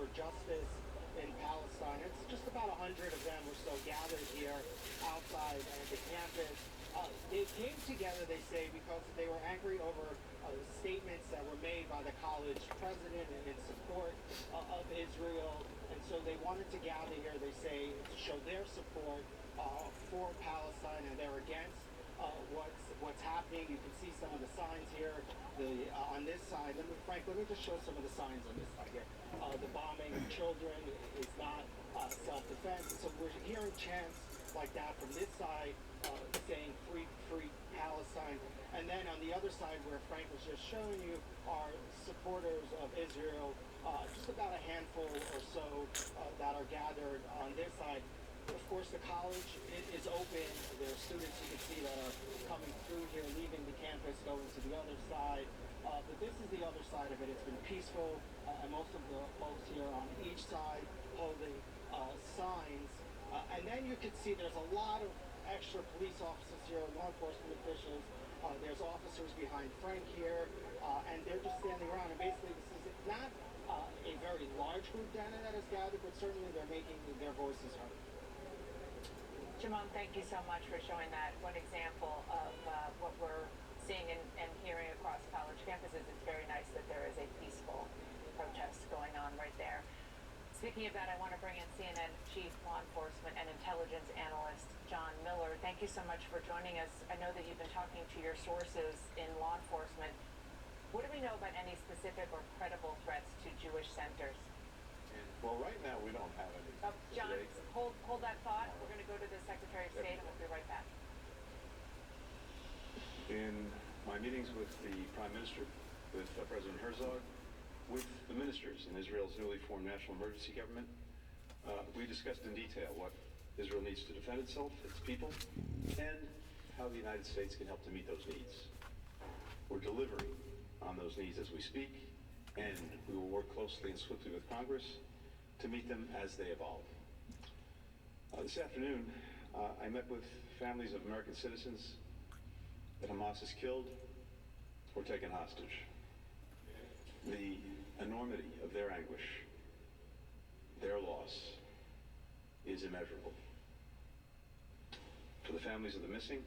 for justice in Palestine. It's just about 100 of them or so gathered here outside the campus. They came together, they say, because they were angry over statements that were made by the college president in support of Israel. And so they wanted to gather here, they say, to show their support for Palestine, and they're against what's happening. You can see some of the signs here. On this side, Frank, let me just show some of the signs on this side here. The bombing of children is not self-defense. So we're hearing chants like that from this side, saying free Palestine. And then on the other side, where Frank was just showing you, are supporters of Israel, just about a handful or so that are gathered on this side. Of course, the college is open. There are students you can see that are coming through here, leaving the campus, going to the other side. But this is the other side of it. It's been peaceful, and most of the folks here on each side holding signs. And then you can see there's a lot of extra police officers here, law enforcement officials. There's officers behind Frank here, and they're just standing around. And basically, this is not a very large group down there that has gathered, but certainly they're making their voices heard. Jamon, thank you so much for showing that one example of what we're seeing and hearing across college campuses. It's very nice that there is a peaceful protest going on right there. Speaking of that, I want to bring in CNN Chief Law Enforcement and Intelligence Analyst John Miller. Thank you so much for joining us. I know that you've been talking to your sources in law enforcement. What do we know about any specific or credible threats to Jewish centers? Well, right now we don't have any. John, hold that thought. We're going to go to the Secretary of State and we'll be right back. In my meetings with the Prime Minister, with President Herzog, with the ministers in Israel's newly formed national emergency government, we discussed in detail what Israel needs to defend itself, its people, and how the United States can help to meet those needs. We're delivering on those needs as we speak, and we will work closely and swiftly with Congress to meet them as they evolve. This afternoon, I met with families of American citizens that Hamas has killed or taken hostage. The enormity of their anguish, their loss, is immeasurable. For the families of the missing,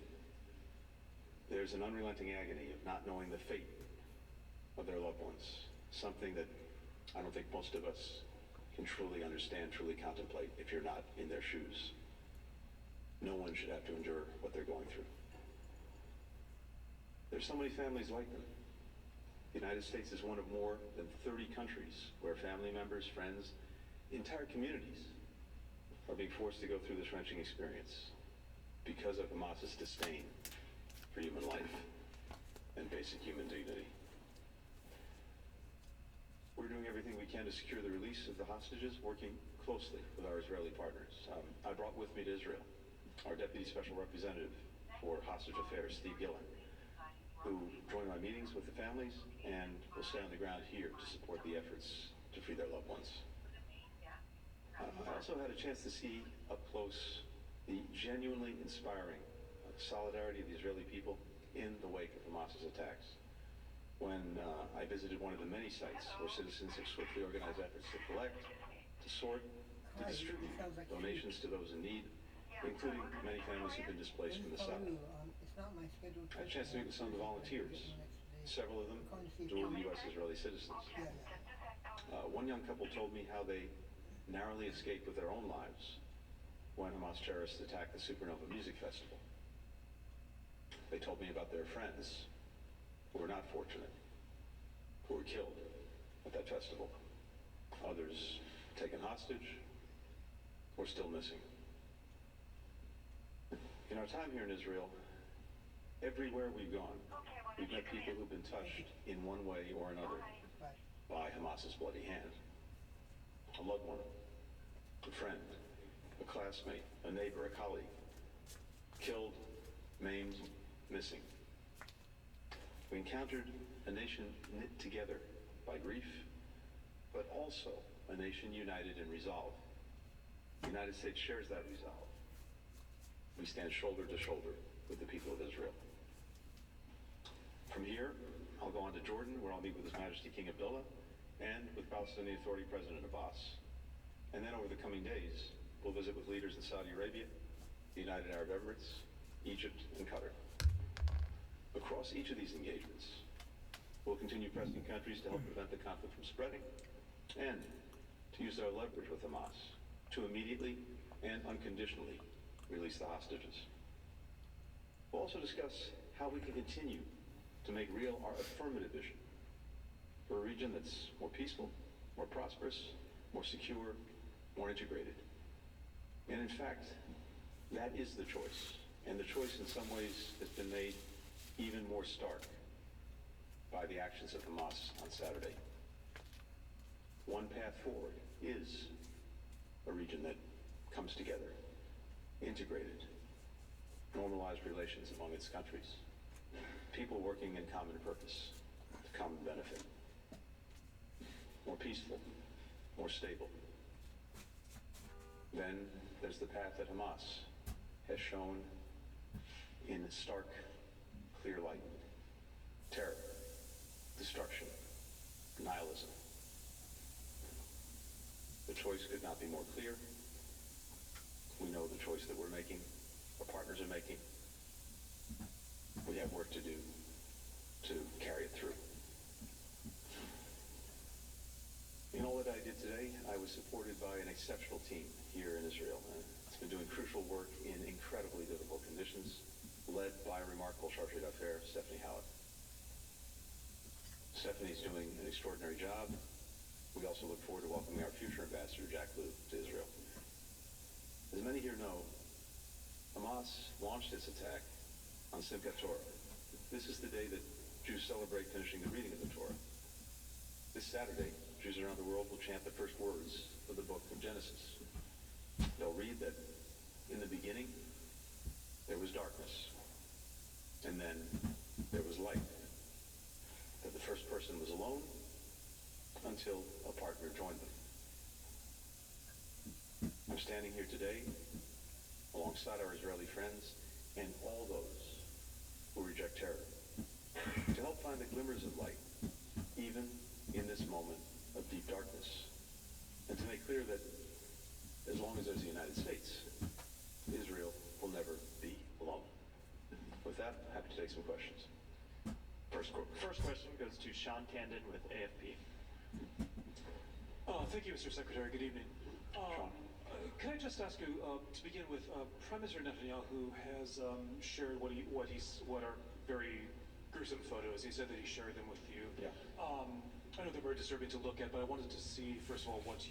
there's an unrelenting agony of not knowing the fate of their loved ones, something that I don't think most of us can truly understand, truly contemplate if you're not in their shoes. No one should have to endure what they're going through. There's so many families like them. The United States is one of more than 30 countries where family members, friends, entire communities are being forced to go through this wrenching experience because of Hamas's disdain for human life and basic human dignity. We're doing everything we can to secure the release of the hostages, working closely with our Israeli partners. I brought with me to Israel our Deputy Special Representative for Hostage Affairs, Steve Gillen, who joined my meetings with the families and will stay on the ground here to support the efforts to free their loved ones. I also had a chance to see up close the genuinely inspiring solidarity of the Israeli people in the wake of Hamas's attacks. When I visited one of the many sites where citizens have swiftly organized efforts to collect, to sort, to distribute donations to those in need, including many families who've been displaced from the south. I had a chance to meet with some of the volunteers, several of them dual U.S.-Israeli citizens. One young couple told me how they narrowly escaped with their own lives when Hamas terrorists attacked the Supernova Music Festival. They told me about their friends who were not fortunate, who were killed at that festival. Others taken hostage or still missing. In our time here in Israel, everywhere we've gone, we've met people who've been touched in one way or another by Hamas's bloody hand. A loved one, a friend, a classmate, a neighbor, a colleague, killed, maimed, missing. We encountered a nation knit together by grief, but also a nation united in resolve. The United States shares that resolve. We stand shoulder to shoulder with the people of Israel. From here, I'll go on to Jordan, where I'll meet with His Majesty King Abdullah and with Palestinian Authority President Abbas. And then over the coming days, we'll visit with leaders in Saudi Arabia, the United Arab Emirates, Egypt, and Qatar. Across each of these engagements, we'll continue pressing countries to help prevent the conflict from spreading and to use our leverage with Hamas to immediately and unconditionally release the hostages. We'll also discuss how we can continue to make real our affirmative vision for a region that's more peaceful, more prosperous, more secure, more integrated. And in fact, that is the choice. And the choice in some ways has been made even more stark by the actions of Hamas on Saturday. One path forward is a region that comes together, integrated, normalized relations among its countries, people working in common purpose, to common benefit, more peaceful, more stable. Then there's the path that Hamas has shown in stark, clear light. Terror, destruction, nihilism. The choice could not be more clear. We know the choice that we're making, our partners are making. We have work to do to carry it through. In all that I did today, I was supported by an exceptional team here in Israel. It's been doing crucial work in incredibly difficult conditions, led by a remarkable chargé d'affaires, Stephanie Howard. Stephanie's doing an extraordinary job. We also look forward to welcoming our future ambassador, Jack Lew, to Israel. As many here know, Hamas launched its attack on Simchat Torah. This is the day that Jews celebrate finishing the reading of the Torah. This Saturday, Jews around the world will chant the first words of the book of Genesis. They'll read that in the beginning, there was darkness, and then there was light. That the first person was alone until a partner joined them. I'm standing here today alongside our Israeli friends and all those who reject terror to help find the glimmers of light, even in this moment of deep darkness, and to make clear that as long as there's the United States, Israel will never be alone. With that, happy to take some questions. First question goes to Sean Tandon with AFP. Thank you, Mr. Secretary. Good evening. Can I just ask you, to begin with, Prime Minister Netanyahu has shared what are very gruesome photos. He said that he shared them with you. Yeah. I know they're very disturbing to look at, but I wanted to see, first of all, what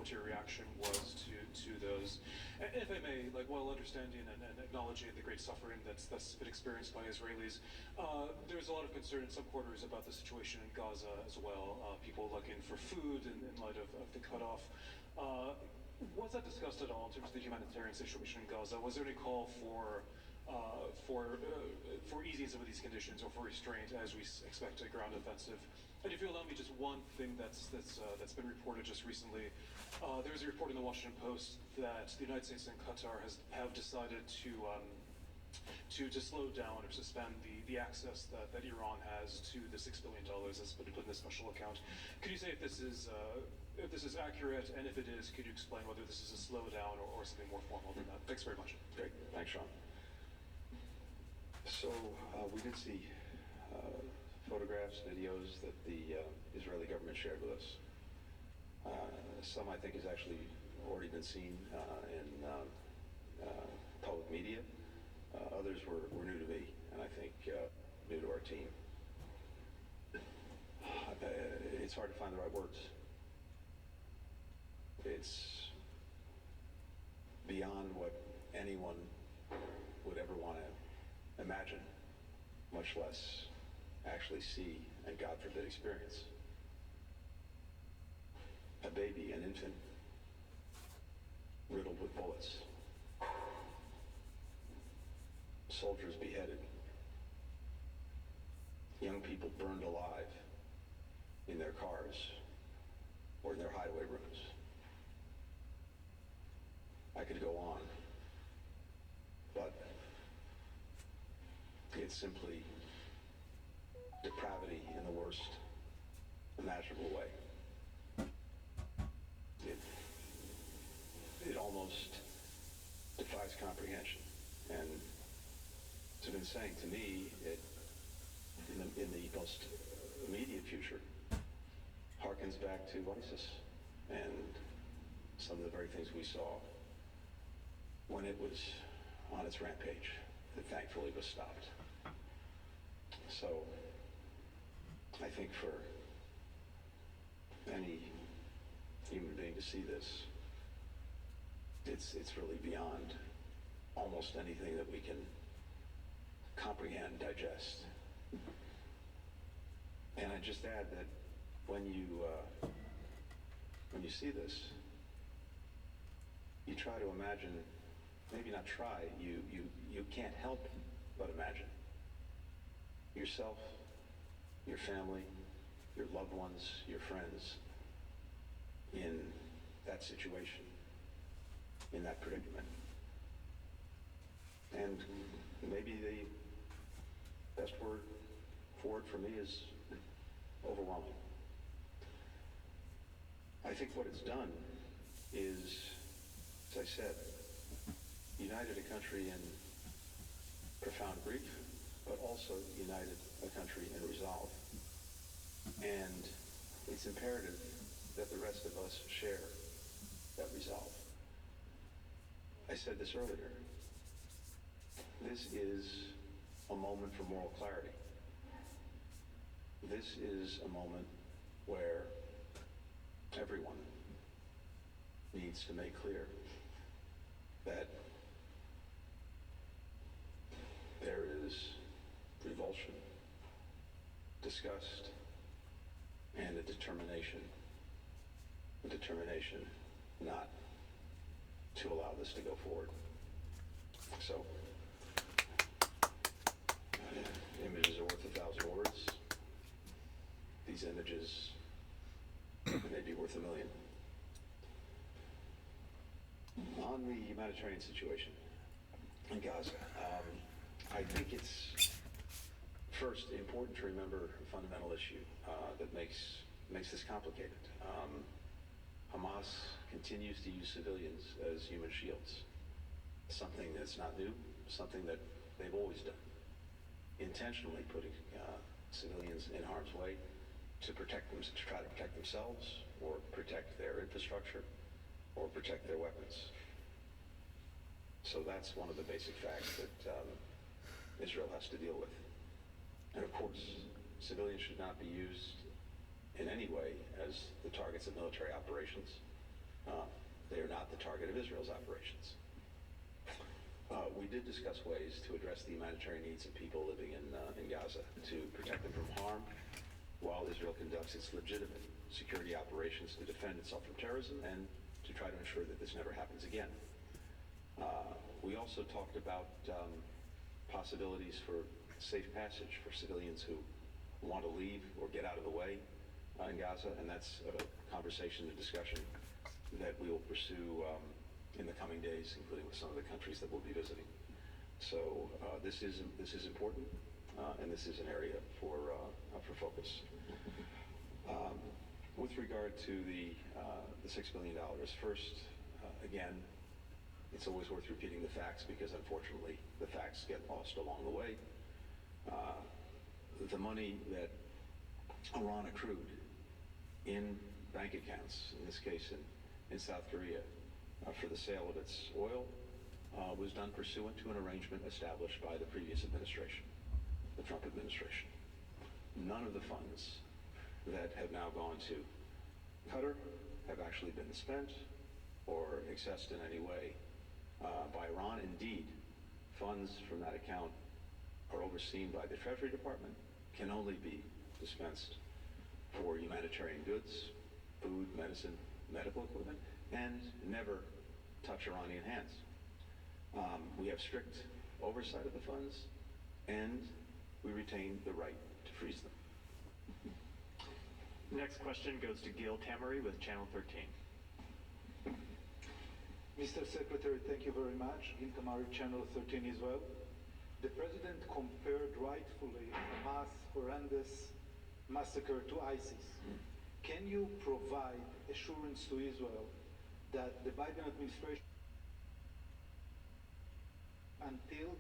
your reaction was to those. And if I may, while understanding and acknowledging the great suffering that's been experienced by Israelis, there's a lot of concern in some quarters about the situation in Gaza as well. People looking for food in light of the cutoff. Was that discussed at all in terms of the humanitarian situation in Gaza? Was there any call for easing some of these conditions or for restraint as we expect a ground offensive? And if you allow me, just one thing that's been reported just recently. There was a report in the Washington Post that the United States and Qatar have decided to slow down or suspend the access that Iran has to the $6 billion that's been put in this special account. Could you say if this is accurate, and if it is, could you explain whether this is a slowdown or something more formal than that? Thanks very much. Great. Thanks, Sean. So we did see photographs, videos that the Israeli government shared with us. Some I think has actually already been seen in public media. Others were new to me, and I think new to our team. It's hard to find the right words. It's beyond what anyone would ever want to imagine, much less actually see and, God forbid, experience. A baby, an infant, riddled with bullets. Soldiers beheaded. Young people burned alive in their cars or in their hideaway rooms. I could go on, but it's simply depravity in the worst imaginable way. almost defies comprehension. And as I've been saying, to me, in the most immediate future, harkens back to ISIS and some of the very things we saw when it was on its rampage that thankfully was stopped. So I think for any human being to see this, it's really beyond almost anything that we can comprehend, digest. And I just add that when you see this, you try to imagine, maybe not try, you can't help but imagine yourself, your family, your loved ones, your friends in that situation, in that predicament. And maybe the best word for it for me is overwhelming. I think what it's done is, as I said, united a country in profound grief, but also united a country in resolve. And it's imperative that the rest of us share that resolve. I said this earlier. This is a moment for moral clarity. This is a moment where everyone needs to make clear that there is revulsion, disgust, and a determination not to allow this to go forward. So, images are worth 1,000 words. These images may be worth 1,000,000. On the humanitarian situation in Gaza, I think it's first important to remember a fundamental issue that makes this complicated. Hamas continues to use civilians as human shields. Something that's not new, something that they've always done. Intentionally putting civilians in harm's way to protect them, to try to protect themselves, or protect their infrastructure, or protect their weapons. So that's one of the basic facts that Israel has to deal with. And of course, civilians should not be used in any way as the targets of military operations. They are not the target of Israel's operations. We did discuss ways to address the humanitarian needs of people living in Gaza, to protect them from harm while Israel conducts its legitimate security operations to defend itself from terrorism and to try to ensure that this never happens again. We also talked about possibilities for safe passage for civilians who want to leave or get out of the way in Gaza, and that's a conversation and discussion that we will pursue in the coming days, including with some of the countries that we'll be visiting. So this is important, and this is an area for focus. With regard to the $6 billion, first, again, it's always worth repeating the facts because unfortunately the facts get lost along the way. The money that Iran accrued in bank accounts, in this case in South Korea, for the sale of its oil, was done pursuant to an arrangement established by the previous administration, the Trump administration. None of the funds that have now gone to Qatar have actually been spent or accessed in any way by Iran. Indeed, funds from that account are overseen by the Treasury Department, can only be dispensed for humanitarian goods, food, medicine, medical equipment, and never touch Iranian hands. We have strict oversight of the funds, and we retain the right to freeze them. Next question goes to Gil Tamery with Channel 13. Mr. Secretary, thank you very much. Gil Tamery, Channel 13 as well. The President compared rightfully Hamas' horrendous massacre to ISIS. Can you provide assurance to Israel that the Biden administration until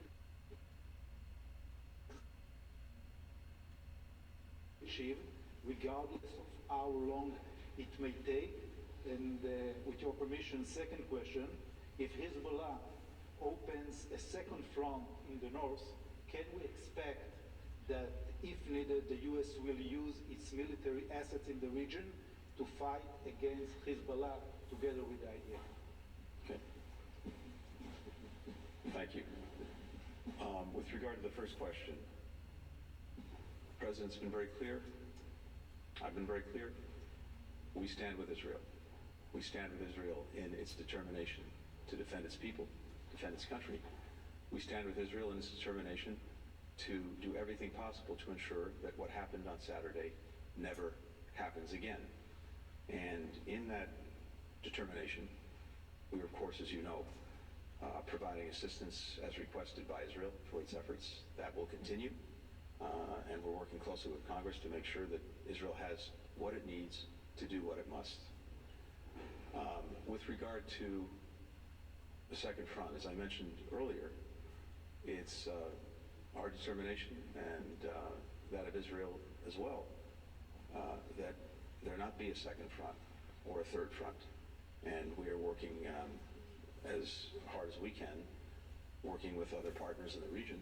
achieved, regardless of how long it may take. And with your permission, second question, if Hezbollah opens a second front in the north, can we expect that if needed, the U.S. will use its military assets in the region to fight against Hezbollah together with the IDF? Okay. Thank you. With regard to the first question, the President's been very clear. I've been very clear. We stand with Israel. We stand with Israel in its determination to defend its people, defend its country. We stand with Israel in its determination to do everything possible to ensure that what happened on Saturday never happens again. And in that determination, we are, of course, as you know, providing assistance as requested by Israel for its efforts. That will continue. And we're working closely with Congress to make sure that Israel has what it needs to do what it must. With regard to the second front, as I mentioned earlier, it's our determination and that of Israel as well, that there not be a second front or a third front. And we are working as hard as we can, working with other partners in the region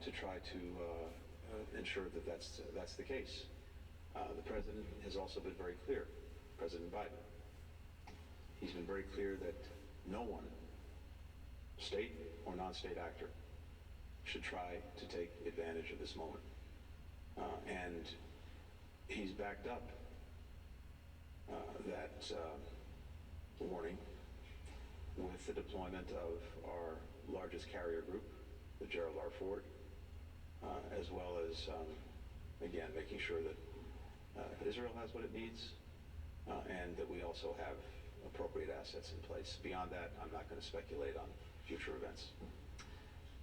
to try to ensure that that's the case. The President has also been very clear, President Biden. He's been very clear that no one, state or non-state actor, should try to take advantage of this moment. And he's backed up that warning with the deployment of our largest carrier group, the Gerald R. Ford, as well as, again, making sure that Israel has what it needs and that we also have appropriate assets in place. Beyond that, I'm not going to speculate on future events.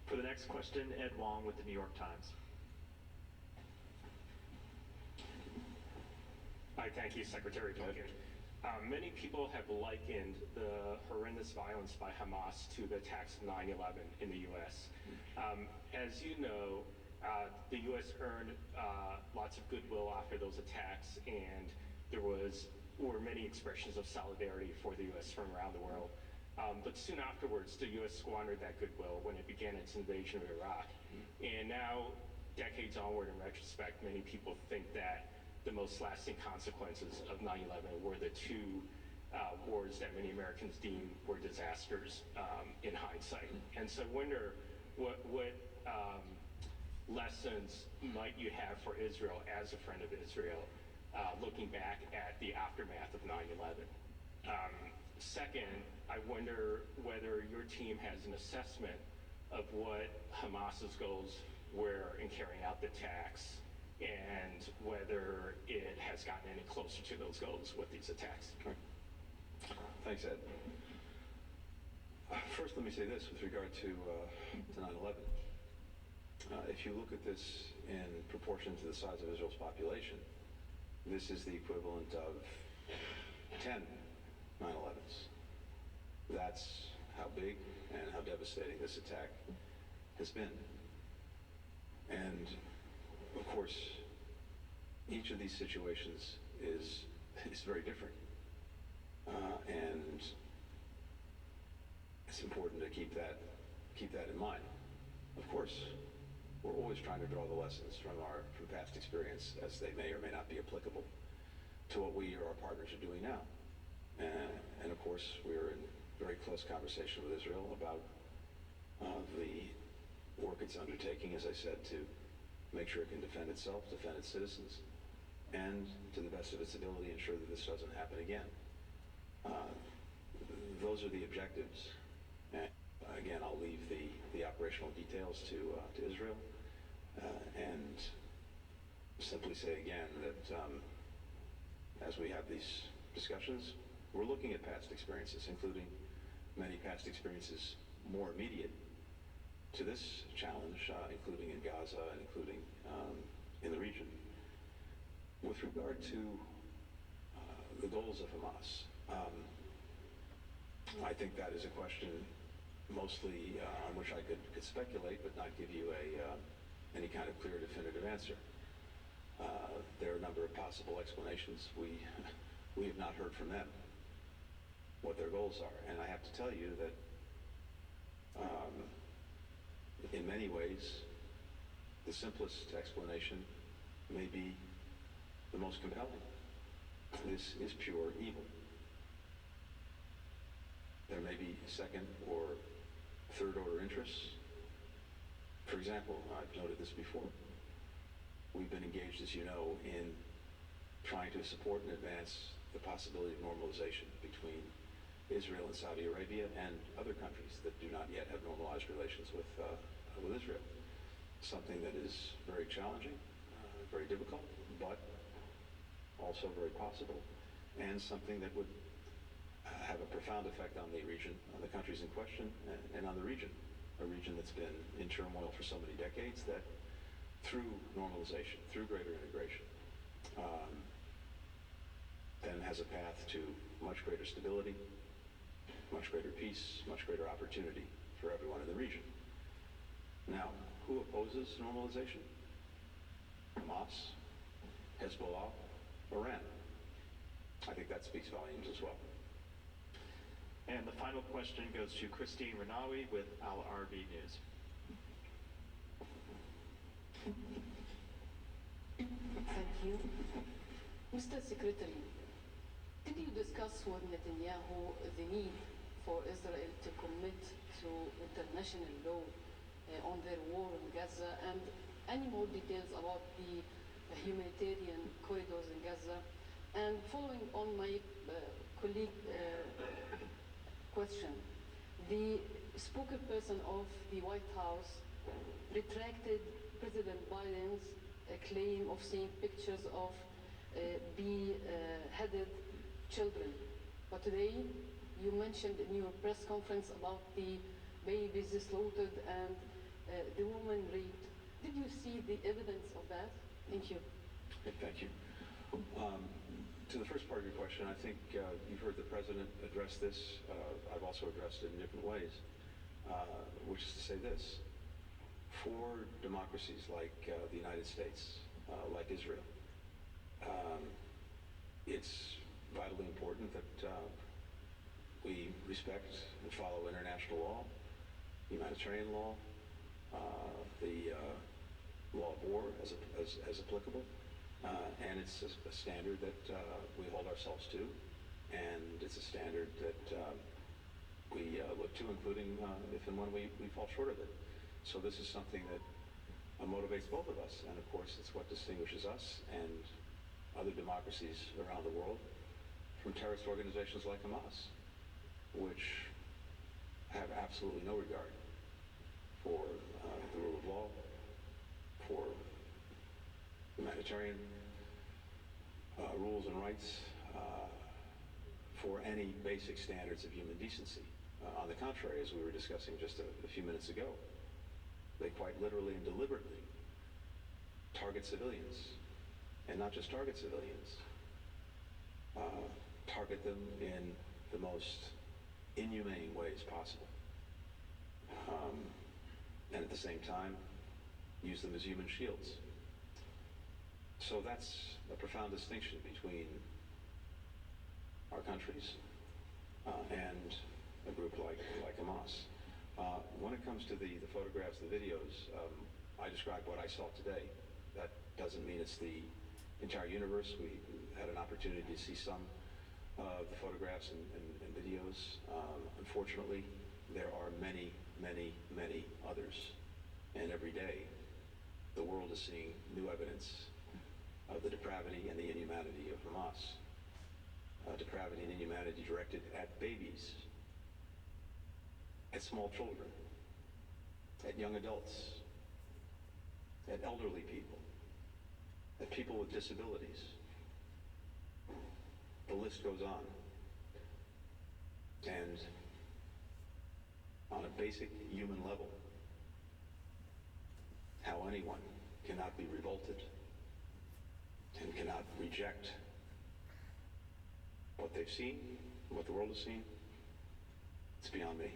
For the next question, Ed Wong with the New York Times. Hi, thank you, Secretary Duncan. Many people have likened the horrendous violence by Hamas to the attacks of 9/11 in the U.S. As you know, the U.S. earned lots of goodwill after those attacks, and there were many expressions of solidarity for the U.S. from around the world. But soon afterwards, the U.S. squandered that goodwill when it began its invasion of Iraq. And now, decades onward, in retrospect, many people think that the most lasting consequences of 9/11 were the two wars that many Americans deem were disasters in hindsight. And so I wonder what lessons might you have for Israel as a friend of Israel, looking back at the aftermath of 9/11? Second, I wonder whether your team has an assessment of what Hamas's goals were in carrying out the attacks, and whether it has gotten any closer to those goals with these attacks. Thanks, Ed. First, let me say this with regard to 9/11. If you look at this in proportion to the size of Israel's population, this is the equivalent of 10 9/11s. That's how big and how devastating this attack has been. And of course, each of these situations is very different. And it's important to keep that in mind. Of course, we're always trying to draw the lessons from past experience, as they may or may not be applicable to what we or our partners are doing now. And of course, we're in very close conversation with Israel about the work it's undertaking, as I said, to make sure it can defend itself, defend its citizens, and to the best of its ability ensure that this doesn't happen again. Those are the objectives. And again, I'll leave the operational details to Israel, and simply say again that as we have these discussions, we're looking at past experiences, including many past experiences more immediate to this challenge, including in Gaza and including in the region. With regard to the goals of Hamas, I think that is a question mostly on which I could speculate, but not give you any kind of clear, definitive answer. There are a number of possible explanations. We have not heard from them what their goals are, and I have to tell you that in many ways, the simplest explanation may be the most compelling. This is pure evil. There may be second or third order interests. For example, I've noted this before. We've been engaged, as you know, in trying to support and advance the possibility of normalization between Israel and Saudi Arabia and other countries that do not yet have normalized relations with Israel. Something that is very challenging, very difficult, but also very possible, and something that would have a profound effect on the region, on the countries in question, and on the region. A region that's been in turmoil for so many decades that through normalization, through greater integration, then has a path to much greater stability, much greater peace, much greater opportunity for everyone in the region. Now, who opposes normalization? Hamas, Hezbollah, Iran. I think that speaks volumes as well. And the final question goes to Christine Renawi with Al Arabi News. Thank you. Mr. Secretary, did you discuss with Netanyahu the need for Israel to commit to international law on their war in Gaza, and any more details about the humanitarian corridors in Gaza? And following on my colleague question, the spokesperson of the White House retracted President Biden's claim of seeing pictures of beheaded children. But today, you mentioned in your press conference about the babies slaughtered and the woman raped. Did you see the evidence of that? Thank you. Thank you. To the first part of your question, I think you've heard the President address this. I've also addressed it in different ways, which is to say this. For democracies like the United States, like Israel, it's vitally important that we respect and follow international law, humanitarian law, the law of war as applicable, and it's a standard that we hold ourselves to, and it's a standard that we look to, including if and when we fall short of it. So this is something that motivates both of us, and of course it's what distinguishes us and other democracies around the world from terrorist organizations like Hamas, which have absolutely no regard for the rule of law, for humanitarian rules and rights, for any basic standards of human decency. On the contrary, as we were discussing just a few minutes ago, they quite literally and deliberately target civilians, and not just target civilians, target them in the most inhumane ways possible, and at the same time use them as human shields. So that's a profound distinction between our countries and a group like Hamas. When it comes to the photographs, the videos, I described what I saw today. That doesn't mean it's the entire universe. We had an opportunity to see some of the photographs and videos. Unfortunately, there are many, many, many others. And every day, the world is seeing new evidence of the depravity and the inhumanity of Hamas. Depravity and inhumanity directed at babies, at small children, at young adults, at elderly people, at people with disabilities. The list goes on. And on a basic human level, how anyone cannot be revolted and cannot reject what they've seen, what the world has seen, it's beyond me.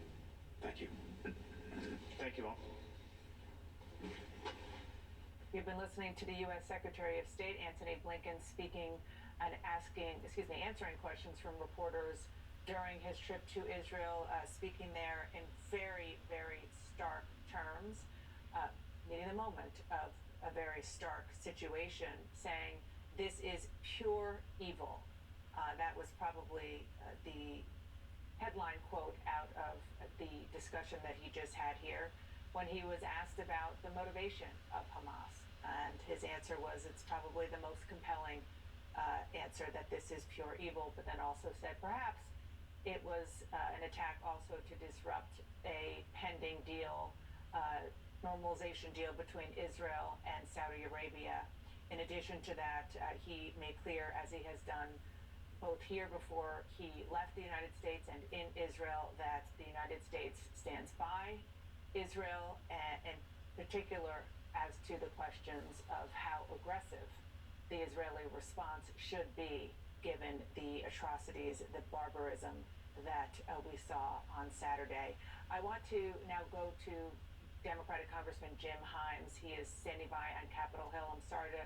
Thank you. Thank you all. You've been listening to the U.S. Secretary of State, Antony Blinken, speaking and answering questions from reporters during his trip to Israel, speaking there in very, very stark terms, meeting the moment of a very stark situation, saying this is pure evil. That was probably the headline quote out of the discussion that he just had here when he was asked about the motivation of Hamas. And his answer was it's probably the most compelling answer, that this is pure evil, but then also said perhaps it was an attack also to disrupt a pending deal, normalization deal between Israel and Saudi Arabia. In addition to that, he made clear, as he has done both here before he left the United States and in Israel, that the United States stands by Israel, and in particular as to the questions of how aggressive the Israeli response should be given the atrocities, the barbarism that we saw on Saturday. I want to now go to Democratic Congressman Jim Himes. He is standing by on Capitol Hill. I'm sorry to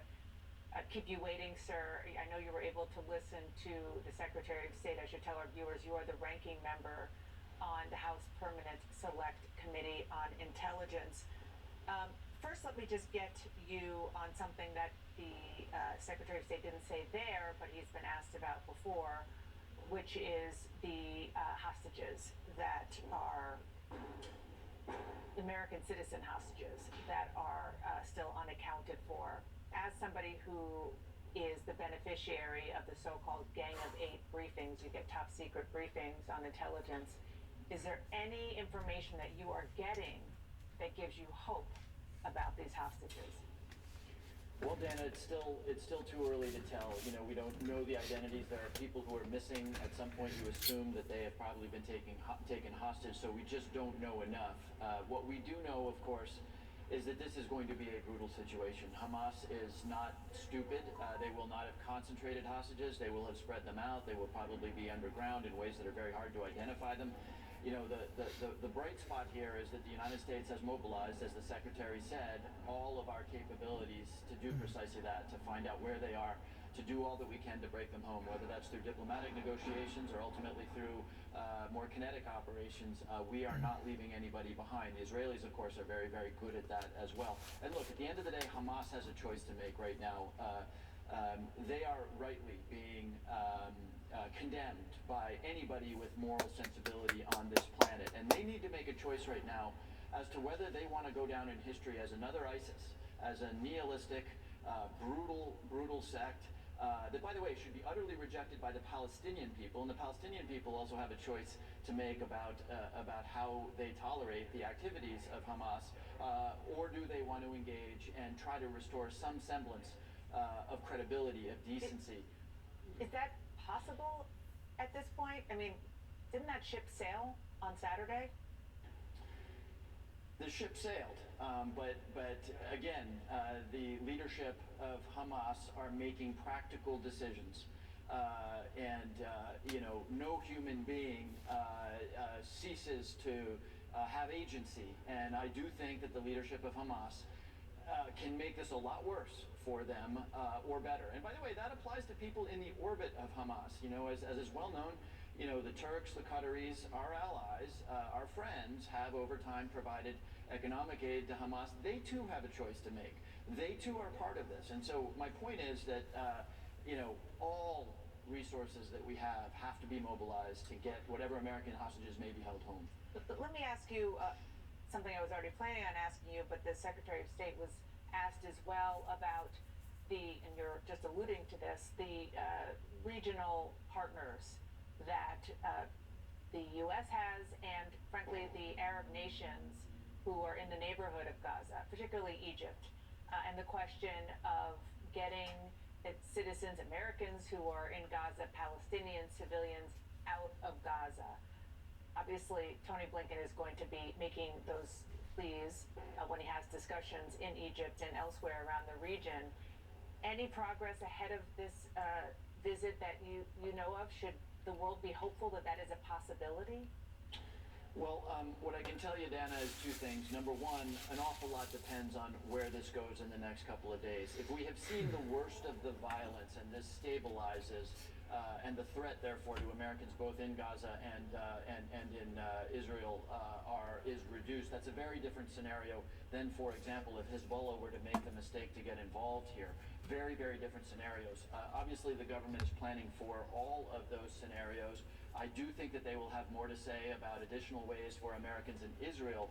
keep you waiting, sir. I know you were able to listen to the Secretary of State. I should tell our viewers you are the ranking member on the House Permanent Select Committee on Intelligence. First, let me just get you on something that the Secretary of State didn't say there, but he's been asked about before, which is the hostages that are American citizen hostages that are still unaccounted for. As somebody who is the beneficiary of the so-called Gang of Eight briefings, you get top secret briefings on intelligence. Is there any information that you are getting that gives you hope about these hostages? Well, Dana, it's still too early to tell. You know, we don't know the identities. There are people who are missing. At some point, you assume that they have probably been taken hostage, so we just don't know enough. What we do know, of course, is that this is going to be a brutal situation. Hamas is not stupid. They will not have concentrated hostages. They will have spread them out. They will probably be underground in ways that are very hard to identify them. You know, the bright spot here is that the United States has mobilized, as the Secretary said, all of our capabilities to do precisely that, to find out where they are, to do all that we can to break them home, whether that's through diplomatic negotiations or ultimately through more kinetic operations. We are not leaving anybody behind. The Israelis, of course, are very, very good at that as well. And look, at the end of the day, Hamas has a choice to make right now. They are rightly being condemned by anybody with moral sensibility on this planet. And they need to make a choice right now as to whether they want to go down in history as another ISIS, as a nihilistic, brutal sect, that, by the way, should be utterly rejected by the Palestinian people. And the Palestinian people also have a choice to make about how they tolerate the activities of Hamas, or do they want to engage and try to restore some semblance of credibility, of decency. Is that possible at this point? I mean, didn't that ship sail on Saturday? The ship sailed, but again, the leadership of Hamas are making practical decisions, and you know, no human being ceases to have agency. And I do think that the leadership of Hamas can make this a lot worse for them, or better. And by the way, that applies to people in the orbit of Hamas. You know, as is well known, you know, the Turks, the Qataris, our allies, our friends, have over time provided economic aid to Hamas. They too have a choice to make. They too are part of this. And so my point is that, you know, all resources that we have to be mobilized to get whatever American hostages may be held home. But let me ask you something I was already planning on asking you, but the Secretary of State was asked as well about and you're just alluding to this, the regional partners that the U.S. has, and frankly the Arab nations who are in the neighborhood of Gaza, particularly Egypt, and the question of getting its citizens, Americans who are in Gaza, Palestinian civilians, out of Gaza. Obviously, Tony Blinken is going to be making those pleas when he has discussions in Egypt and elsewhere around the region. Any progress ahead of this visit that you know of? Should the world be hopeful that that is a possibility? Well, what I can tell you, Dana, is two things. Number one, an awful lot depends on where this goes in the next couple of days. If we have seen the worst of the violence and this stabilizes, and the threat, therefore, to Americans both in Gaza and in Israel is reduced, that's a very different scenario than, for example, if Hezbollah were to make the mistake to get involved here. Very, very different scenarios. Obviously, the government is planning for all of those scenarios. I do think that they will have more to say about additional ways for Americans in Israel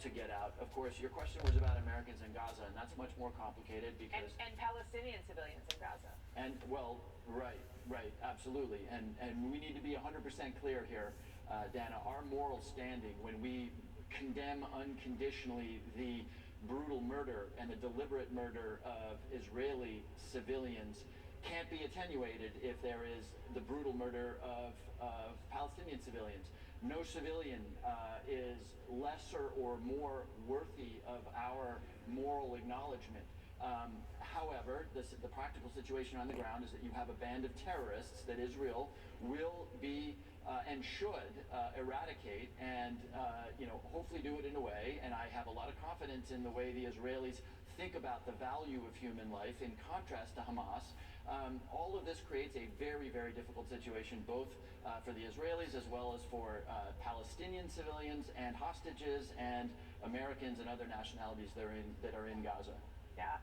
to get out. Of course, your question was about Americans in Gaza, and that's much more complicated because... And Palestinian civilians in Gaza. And, well, right, absolutely. And we need to be 100% clear here, Dana. Our moral standing when we condemn unconditionally the brutal murder and the deliberate murder of Israeli civilians can't be attenuated if there is the brutal murder of Palestinian civilians. No civilian is lesser or more worthy of our moral acknowledgement. However, the practical situation on the ground is that you have a band of terrorists that Israel will be and should eradicate, and hopefully do it in a way, and I have a lot of confidence in the way the Israelis think about the value of human life in contrast to Hamas. All of this creates a very, very difficult situation, both for the Israelis as well as for Palestinian civilians and hostages and Americans and other nationalities that are in Gaza. Yeah,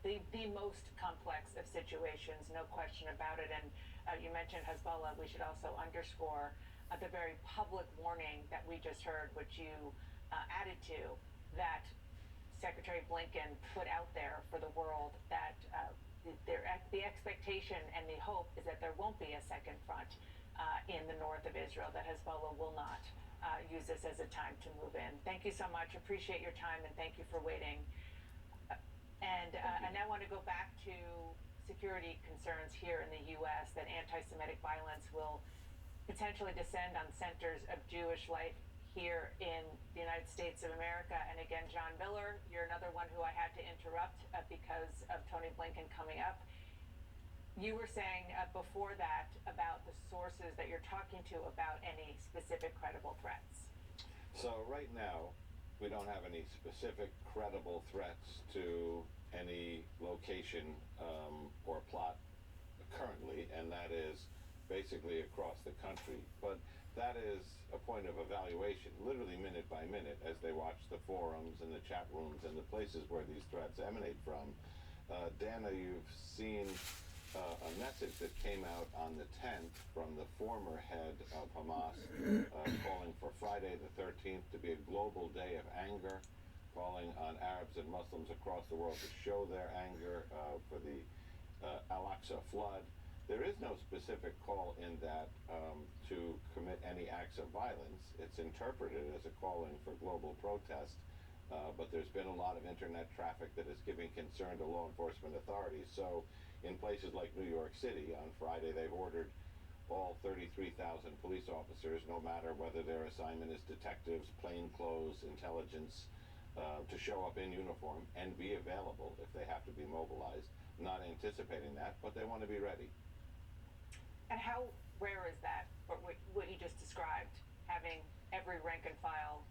the most complex of situations, no question about it. And you mentioned Hezbollah. We should also underscore the very public warning that we just heard, which you added to, that Secretary Blinken put out there for the world, that the expectation and the hope is that there won't be a second front in the north of Israel, that Hezbollah will not use this as a time to move in. Thank you so much. Appreciate your time, and thank you for waiting. And I now want to go back to security concerns here in the U.S., that anti-Semitic violence will potentially descend on centers of Jewish life here in the United States of America. And again, John Miller, you're another one who I had to interrupt because of Tony Blinken coming up. You were saying before that about the sources that you're talking to about any specific credible threats. So right now, we don't have any specific credible threats to any location or plot currently, and that is basically across the country. But that is a point of evaluation, literally minute by minute, as they watch the forums and the chat rooms and the places where these threats emanate from. Dana, you've seen a message that came out on the 10th from the former head of Hamas, calling for Friday the 13th to be a global day of anger, calling on Arabs and Muslims across the world to show their anger for the Al-Aqsa flood. There is no specific call in that to commit any acts of violence. It's interpreted as a calling for global protest, but there's been a lot of internet traffic that is giving concern to law enforcement authorities. So in places like New York City, on Friday, they've ordered all 33,000 police officers, no matter whether their assignment is detectives, plainclothes, intelligence, to show up in uniform and be available if they have to be mobilized. Not anticipating that, but they want to be ready. And how rare is that, or what you just described, having every rank and file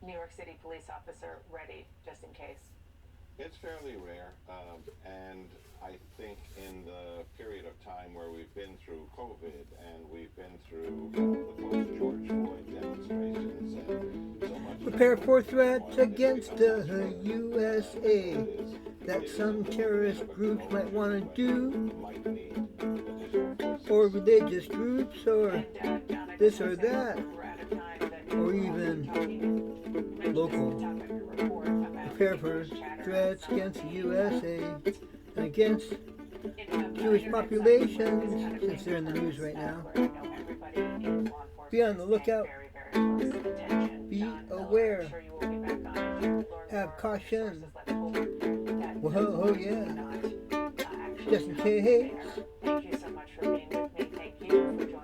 New York City police officer ready just in case? It's fairly rare, and I think in the period of time where we've been through COVID and we've been through the post-George Floyd demonstrations and so much... Prepare for threats against the USA that some terrorist groups might want to do, or religious groups, or this or that, or even local. Prepare for threats against the USA and against Jewish populations, since they're in the news right now. Be on the lookout. Be aware. Have caution. Whoa, oh yeah. Just in case.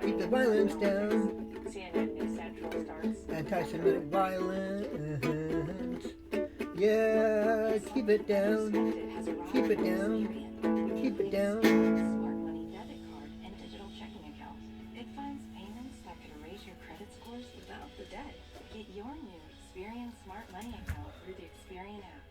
Keep the violence down. Anti-Semitic violence. Yeah, keep it down. Keep it down. Keep it down. Smart Money debit card and digital checking account. It finds payments that could raise your credit score without the debt. Get your new Experian Smart Money account through the Experian app.